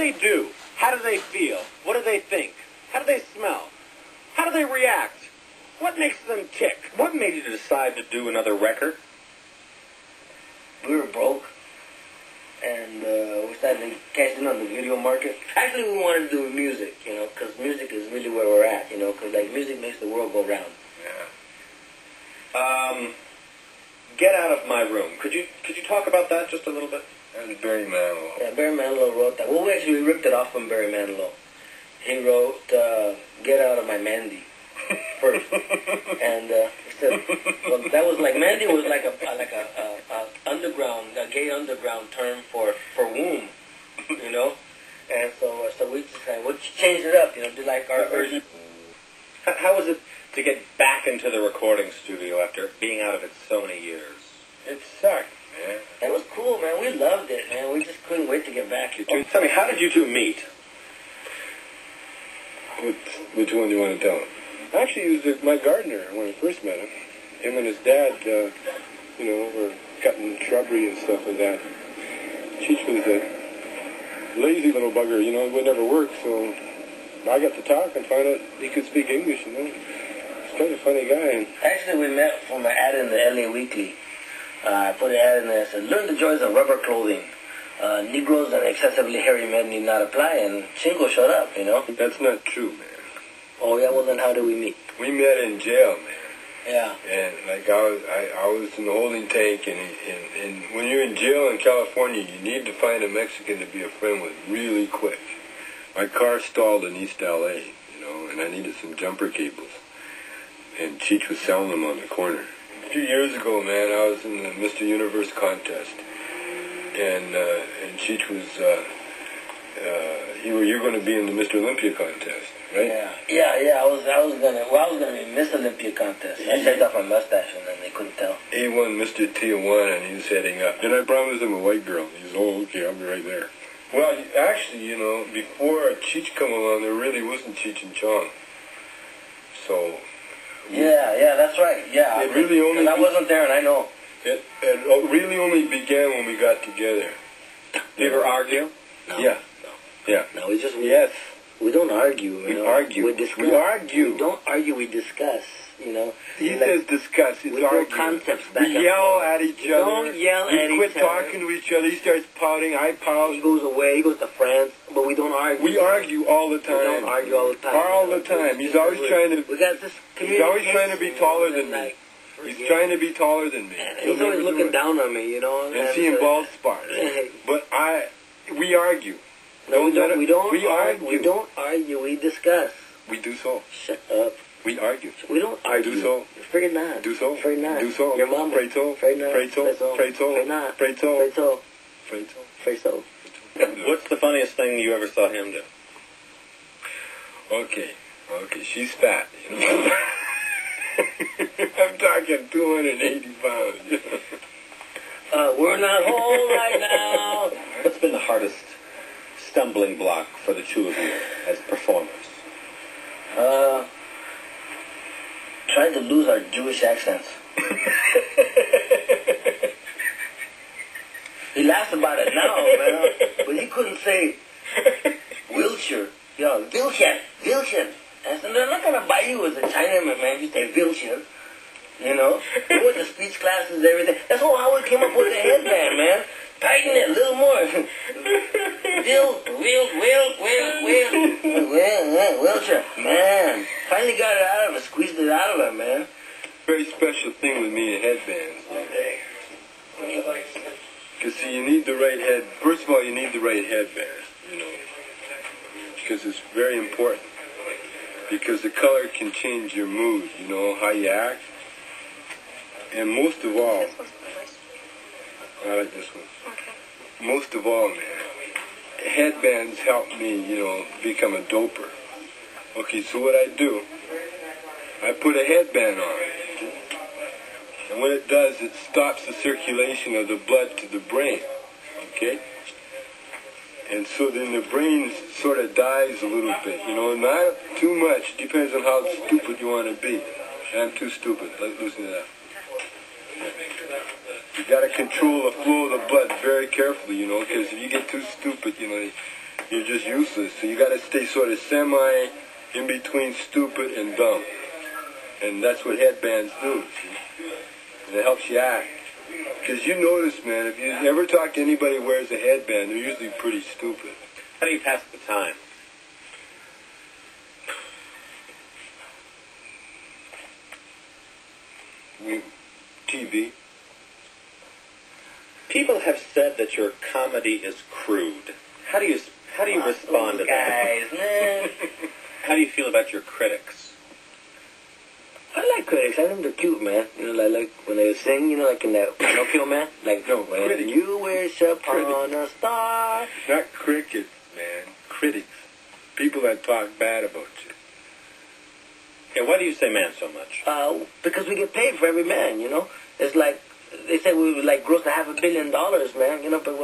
they do? How do they feel? What do they think? How do they smell? How do they react? What makes them tick? What made you decide to do another record? We were broke, and we started cashing on the video market. Actually, we wanted to do music, you know, because music is really where we're at, you know, because like music makes the world go round. Yeah. Get Out of My Room. Could you talk about that just a little bit? That was Barry Manilow. Yeah, Barry Manilow wrote that. Well, we actually ripped it off from Barry Manilow. He wrote Get Out of My Mandy first, and well, that was like Mandy was like a gay underground term for womb, you know, and so we just kind of changed it up, you know, did like our version. How was it to get back into the recording studio after being out of it so many years? It sucked, man. It was cool, man. We loved it, man. We just couldn't wait to get back. Tell me, how did you two meet? Which one do you want to tell him? Actually, he was my gardener when I first met him. Him and his dad, you know, were cutting shrubbery and stuff like that. Cheech was a lazy little bugger, you know, it would never work, so I got to talk and found out he could speak English, you know. He's kind of a funny guy. And actually, we met from an ad in the LA Weekly. I put an ad in there that said, "Learn the joys of rubber clothing. Negroes and excessively hairy men need not apply," and Chingo showed up, you know. That's not true, man. Oh, yeah, well, then how do we meet? We met in jail, man. Yeah. And like I was in the holding tank, and when you're in jail in California, you need to find a Mexican to be a friend with really quick. My car stalled in East LA, you know, and I needed some jumper cables. And Cheech was selling them on the corner. A few years ago, man, I was in the Mr. Universe contest, and Cheech was you're going to be in the Mr. Olympia contest, right? Yeah. I was gonna be Miss Olympia contest. I shaved off my mustache, and then they couldn't tell. He won Mr. Tijuana, and he was heading up. And I promised him a white girl. He said, "Oh, okay, I'll be right there." Well, actually, you know, before Cheech come along, there really wasn't Cheech and Chong. So. Yeah, that's right. Yeah, it really only. I wasn't there, and I know. It really only began when we got together. Did you ever argue? No. Yeah. No. Yeah. No, we just yes. We don't argue. We argue. We discuss. We argue. We don't argue. We discuss. You know. He says discuss. It's we argue. throw concepts back. We yell at each other. Don't yell at each other. We quit talking to each other. He starts pouting. I pout. He goes away. He goes to France. But we don't argue. We argue all the time. We don't argue all the time. All the time. He's always trying to. We got this. He's always trying to be taller than me. He's trying to be taller than me. He's always looking down on me, you know. And seeing bald spots. But we argue. No, we don't. We argue. We don't argue. We discuss. We do so. Shut up. We argue. We don't argue. Do so. Afraid not. Do so. Afraid not. Do so. Your mama. Pray so. Afraid not. Pray so. Pray so. Afraid not. Pray so. Afraid so. Afraid so. Afraid so. What's the funniest thing you ever saw him do? Okay, she's fat, you know. I'm talking 280 pounds. We're not home right now. What's been the hardest stumbling block for the two of you as performers? Trying to lose our Jewish accents. He laughs about it now, man. But he couldn't say Wilshire. You know, Wilshire. I said, they're not going to buy you as a Chinaman, man. You say Wilshire. You know? We went to speech classes and everything. That's how we came up with the headband, man. Tighten it a little more. Wilshire. Man. Finally got it out of him. Squeezed it out of him, man. Very special thing with me in headbands. Because, see, you need the right head. First of all, you need the right headband, you know. Because it's very important. Because the color can change your mood, you know, how you act. And most of all, I like this one. Okay. Most of all, man, headbands help me, you know, become a doper. Okay, so what I do, I put a headband on. And what it does, it stops the circulation of the blood to the brain. Okay? And so then the brain sort of dies a little bit, you know, not too much. Depends on how stupid you want to be. I'm too stupid. Let's listen to that. You got to control the flow of the blood very carefully, you know, because if you get too stupid, you know, you're just useless. So you got to stay sort of semi in between stupid and dumb. And that's what headbands do. See? And it helps you act. Because you notice, man, if you ever talk to anybody who wears a headband, they're usually pretty stupid. How do you pass the time? TV. People have said that your comedy is crude. How do you respond to that? Guys, man. How do you feel about your critics? I like critics. I think they're cute, man. You know, like when they sing, you know, like in that Pinocchio, man. Like, no, when critics. you wish upon a star. Not crickets, man. Critics. People that talk bad about you. Yeah, why do you say man so much? Because we get paid for every man, you know. It's like, they say we would like gross $500 million, man, you know, but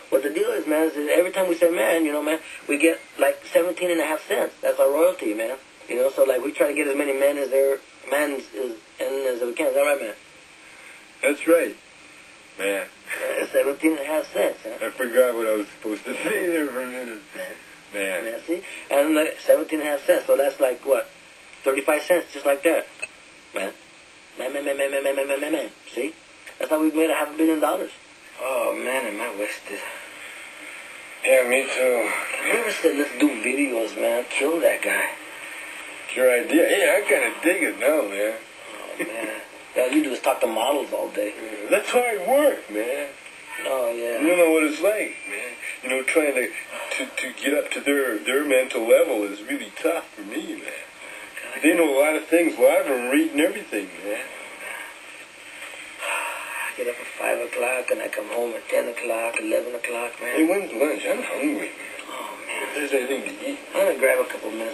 what the deal is, man, is that every time we say man, you know, man, we get like 17.5 cents. That's our royalty, man. You know, so like we try to get as many men as we can. Is that right, man? That's right, man. 17.5 cents, huh? I forgot what I was supposed to say there for a minute. Man. Yeah, see? And like 17.5 cents, so that's like what? 35 cents, just like that. Man. Man. See? That's how we made $500 million. Oh, man, am I wasted. Yeah, me too. I never said let's do videos, man. Kill that guy. It's your idea. Yeah, I kind of dig it now, man. Oh, man. All you do is talk to models all day. That's hard work, man. Oh, yeah. You don't know what it's like, man. You know, trying to get up to their mental level is really tough for me, man. They know a lot of things. Well, I've been reading everything, man. I get up at 5 o'clock and I come home at 10 o'clock, 11 o'clock, man. Hey, when's lunch? I'm hungry. Oh, man. If there's anything to eat. I'm going to grab a couple minutes.